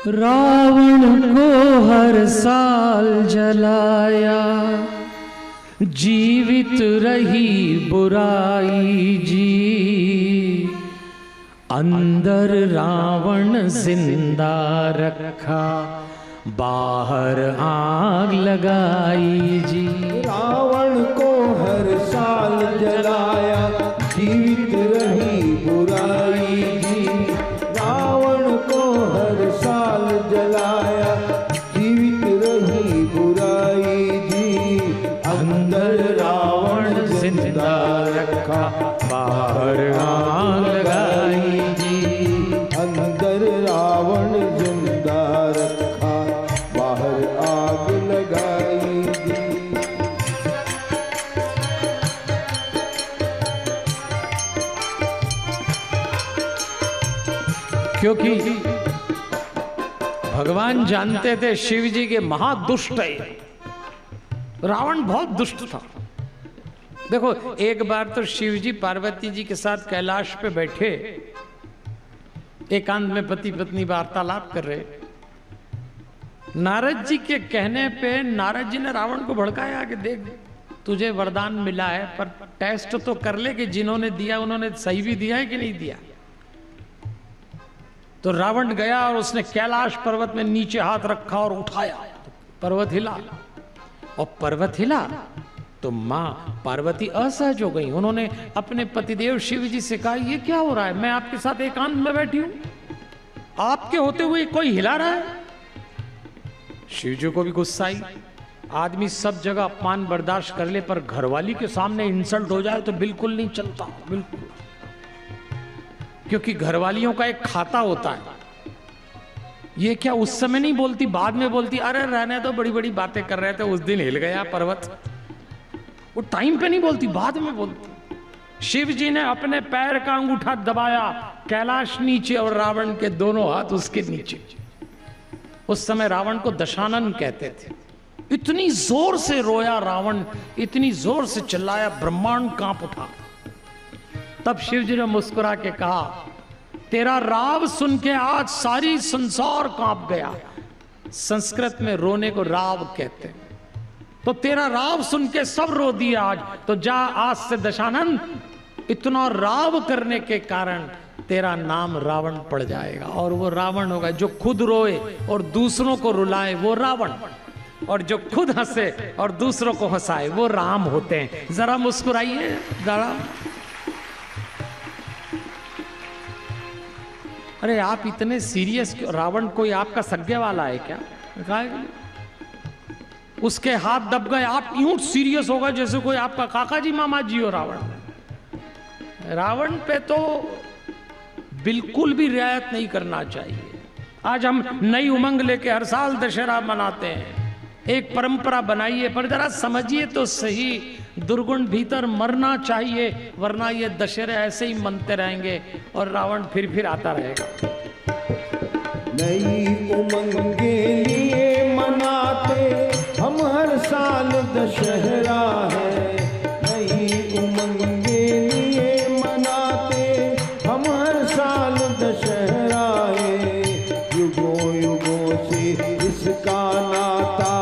रावण को हर साल जलाया, जीवित रही बुराई जी। अंदर रावण जिंदा रखा, बाहर आग लगाई जी। रावण को हर साल जलाया, जीवित रही बुराई जी। रावण को हर साल जलाया, जीवित रही बुराई जी। अंदर रावण जिंदा रखा, बाहर आग लगाई जी। अंदर रावण जिंदा रखा, बाहर आग लगाई जी। क्योंकि भगवान जानते थे शिव जी के महादुष्ट है। रावण बहुत दुष्ट था। देखो, एक बार तो शिव जी पार्वती जी के साथ कैलाश पे बैठे, एकांत में पति पत्नी वार्तालाप कर रहे। नारद जी के कहने पे नारद जी ने रावण को भड़काया कि देख, तुझे वरदान मिला है, पर टेस्ट तो कर ले कि जिन्होंने दिया उन्होंने सही भी दिया है कि नहीं दिया। तो रावण गया और उसने कैलाश पर्वत में नीचे हाथ रखा और उठाया, तो पर्वत हिला। और पर्वत हिला तो मां पार्वती असहज हो गई। उन्होंने अपने पतिदेव शिव जी से कहा, ये क्या हो रहा है? मैं आपके साथ एकांत में बैठी हूं, आपके होते हुए कोई हिला रहा है। शिव जी को भी गुस्सा आई। आदमी सब जगह अपमान बर्दाश्त कर ले, पर घरवाली के सामने इंसल्ट हो जाए तो बिल्कुल नहीं चलता, बिल्कुल। क्योंकि घरवालियों का एक खाता होता है। ये क्या उस समय नहीं बोलती, बाद में बोलती, अरे रहने तो बड़ी बड़ी बातें कर रहे थे, उस दिन हिल गया पर्वत। वो टाइम पे नहीं बोलती, बाद में बोलती। शिव जी ने अपने पैर का अंगूठा दबाया, कैलाश नीचे और रावण के दोनों हाथ उसके नीचे। उस समय रावण को दशानन कहते थे। इतनी जोर से रोया रावण, इतनी जोर से चिल्लाया, ब्रह्मांड कांप उठा। तब शिव जी ने मुस्कुरा के कहा, तेरा राव सुन के आज सारी संसार कांप गया। संस्कृत में रोने को राव कहते हैं। तो तेरा राव सुन के सब रो दिया आज। तो जा, आज से दशानन, इतना राव करने के कारण तेरा नाम रावण पड़ जाएगा। और वो रावण होगा जो खुद रोए और दूसरों को रुलाए, वो रावण। और जो खुद हंसे और दूसरों को हंसाए, वो राम होते हैं। जरा मुस्कुराइए जरा। अरे आप इतने सीरियस क्यों? रावण कोई आपका सगे वाला है क्या? उसके हाथ दब गए, आप यूं सीरियस हो गए जैसे कोई आपका काका जी मामा जी हो। रावण पे तो बिल्कुल भी रियायत नहीं करना चाहिए। आज हम नई उमंग लेके हर साल दशहरा मनाते हैं, एक परंपरा बनाइए, पर जरा समझिए तो सही, दुर्गुण भीतर मरना चाहिए, वरना ये दशहरे ऐसे ही मनते रहेंगे और रावण फिर आता रहेगा। नई उमंग के लिए मनाते हम हर साल दशहरा है। नई उमंग के लिए मनाते हम हर साल दशहरा है। युगों युगों से इसका नाता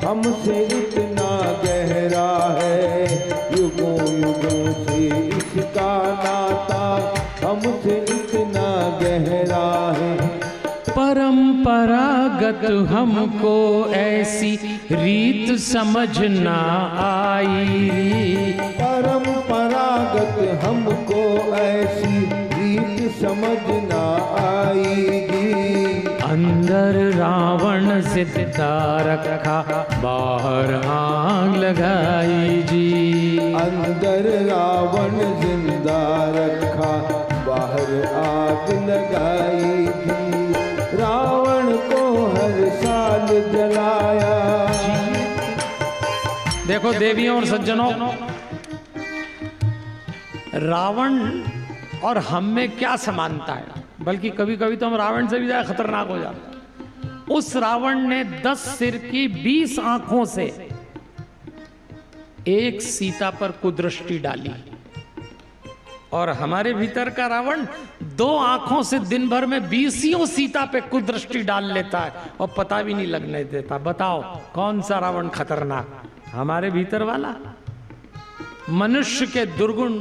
हमसे इतना गहरा है। युगों युगों से इसका नाता हमसे इतना गहरा है। परंपरागत हमको ऐसी रीत समझ ना आई। परंपरागत हमको ऐसी रीत समझ ना आएगी। अंदर रावण जिंदा रखा, बाहर आग लगाई जी। अंदर रावण जिंदा रखा, बाहर आग लगाई थी। रावण को हर साल जलाया। देखो देवियों और सज्जनों, रावण और हम में क्या समानता है, बल्कि कभी कभी तो हम रावण से भी ज्यादा खतरनाक हो जाते। उस रावण ने 10 सिर की 20 आंखों से एक सीता पर कुदृष्टि डाली, और हमारे भीतर का रावण 2 आंखों से दिन भर में 20 सीता पे कुदृष्टि डाल लेता है और पता भी नहीं लगने देता। बताओ कौन सा रावण खतरनाक, हमारे भीतर वाला? मनुष्य के दुर्गुण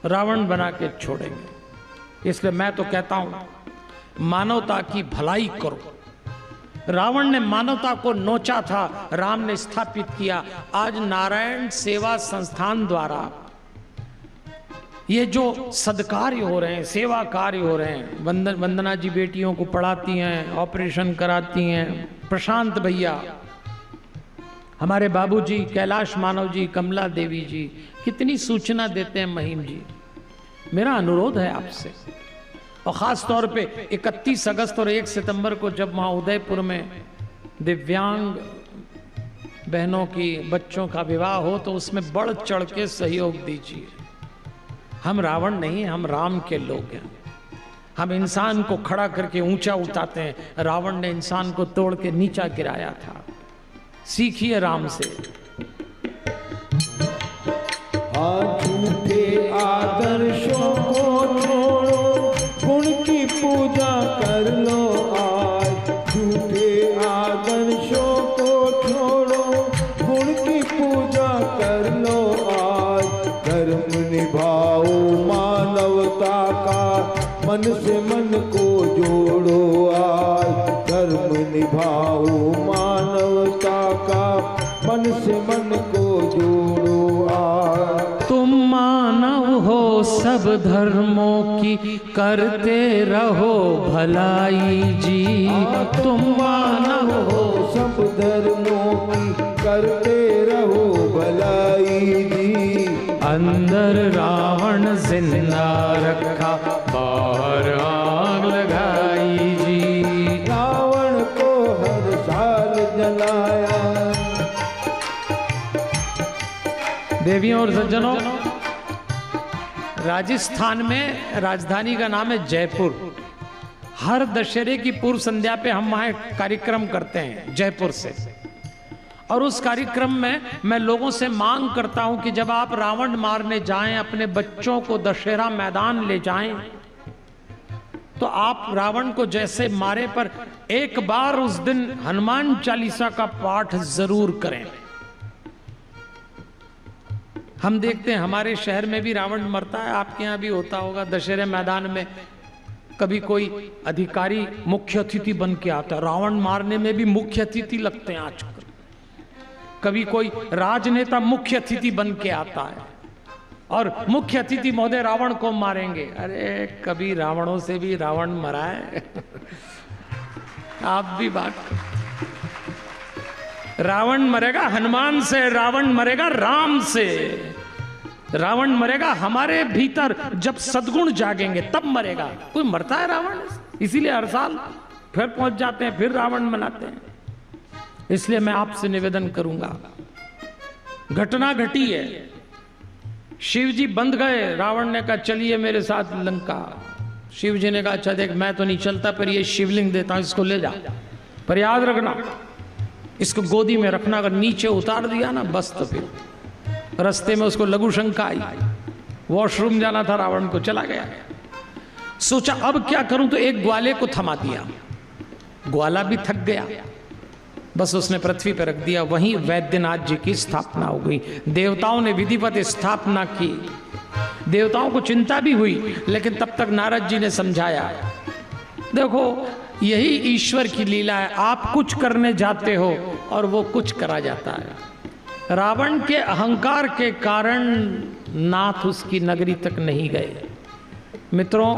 रावण बना के छोड़ेंगे। इसलिए मैं तो कहता हूं मानवता की भलाई करो। रावण ने मानवता को नोचा था, राम ने स्थापित किया। आज नारायण सेवा संस्थान द्वारा ये जो सदकार्य हो रहे हैं, सेवा कार्य हो रहे हैं, वंदना जी बेटियों को पढ़ाती हैं, ऑपरेशन कराती हैं, प्रशांत भैया, हमारे बाबूजी कैलाश मानव जी, कमला देवी जी कितनी सूचना देते हैं, महिम जी। मेरा अनुरोध है आपसे, और ख़ास तौर पे 31 अगस्त और 1 सितंबर को जब वहाँ उदयपुर में दिव्यांग बहनों की, बच्चों का विवाह हो तो उसमें बढ़ चढ़ के सहयोग दीजिए। हम रावण नहीं, हम राम के लोग हैं। हम इंसान को खड़ा करके ऊंचा उठाते हैं, रावण ने इंसान को तोड़ के नीचा गिराया था। सीखिए राम से। झूठे आदर्शों को छोड़ो, गुण की पूजा कर लो आज। झूठे आदर्शों को छोड़ो, गुण की पूजा कर लो आज। धर्म निभाओ मानवता का, मन से मन को जोड़ो आज। धर्म निभाओ मानवता का, मन से मन को जोड़ो आज। तुम मानव हो सब धर्मों की, करते रहो भलाई जी। तुम मानव हो सब धर्मों की, करते रहो भलाई जी। अंदर रावण जिंदा रखा, बाहर आग लगाई जी। रावण को हर साल जलाया। देवियों और सज्जनों, राजस्थान में राजधानी का नाम है जयपुर। हर दशहरे की पूर्व संध्या पे हम वहां कार्यक्रम करते हैं जयपुर से, और उस कार्यक्रम में मैं लोगों से मांग करता हूं कि जब आप रावण मारने जाएं, अपने बच्चों को दशहरा मैदान ले जाएं, तो आप रावण को जैसे मारे पर एक बार उस दिन हनुमान चालीसा का पाठ जरूर करें। हम देखते हैं हमारे शहर में भी रावण मरता है, आपके यहां भी होता होगा। दशहरे मैदान में कभी कोई अधिकारी मुख्य अतिथि बन के आता है, रावण मारने में भी मुख्य अतिथि लगते हैं आजकल। कभी कोई राजनेता मुख्य अतिथि बन के आता है और मुख्य अतिथि महोदय रावण को मारेंगे। अरे कभी रावणों से भी रावण मरा है? आप भी बात करो। रावण मरेगा हनुमान से, रावण मरेगा राम से, रावण मरेगा हमारे भीतर जब सद्गुण जागेंगे तब मरेगा। कोई मरता है रावण? इसीलिए हर साल फिर पहुंच जाते हैं, फिर रावण मनाते हैं। इसलिए मैं आपसे निवेदन करूंगा, घटना घटी है, शिव जी बंध गए, रावण ने कहा चलिए मेरे साथ लंका। शिव जी ने कहा अच्छा देख मैं तो नहीं चलता, पर ये शिवलिंग देता हूं, इसको ले जा, पर याद रखना इसको गोदी में रखना। अगर नीचे उतार दिया ना बस, तो फिर रास्ते में उसको लघु शंका आई, वॉशरूम जाना था रावण को, चला गया। सोचा अब क्या करूं, तो एक ग्वाले को थमा दिया, ग्वाला भी थक गया, बस उसने पृथ्वी पर रख दिया। वहीं वैद्यनाथ जी की स्थापना हो गई। देवताओं ने विधिवत स्थापना की, देवताओं को चिंता भी हुई, लेकिन तब तक नारद जी ने समझाया देखो यही ईश्वर की लीला है, आप कुछ करने जाते हो और वो कुछ करा जाता है। रावण के अहंकार के कारण नाथ उसकी नगरी तक नहीं गए। मित्रों,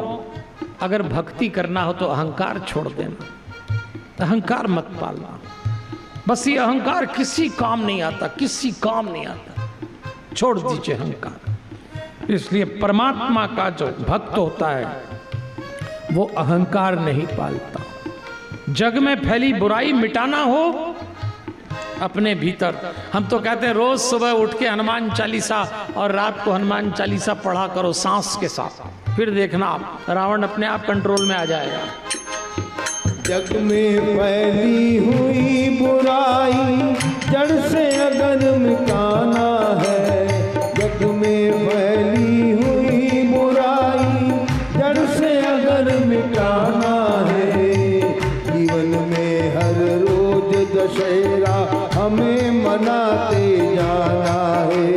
अगर भक्ति करना हो तो अहंकार छोड़ देना, अहंकार मत पालना। बस ये अहंकार किसी काम नहीं आता, किसी काम नहीं आता, छोड़ दीजिए अहंकार। इसलिए परमात्मा का जो भक्त होता है वो अहंकार नहीं पालता। जग में फैली बुराई मिटाना हो अपने भीतर, हम तो कहते हैं रोज सुबह उठ के हनुमान चालीसा और रात को हनुमान चालीसा पढ़ा करो सांस के साथ, फिर देखना आप रावण अपने आप कंट्रोल में आ जाएगा। जग में फैली हुई बुराई जड़ से अगर मिटाना है। जग में फैली हुई बुराई जड़ से जीवन में हर रोज दशहरा हमें मनाते जाना है।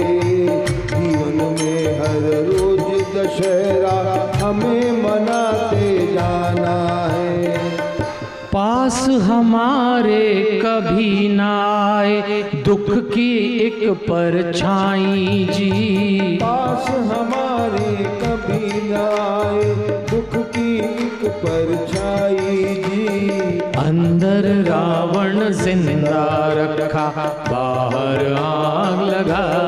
जीवन में हर रोज दशहरा हमें मनाते जाना है। पास हमारे कभी ना आए दुख की एक परछाई जी। पास हमारे कभी ना आए दुख की एक परछाई जी। अंदर रावण जिंदा रखा, बाहर आग लगा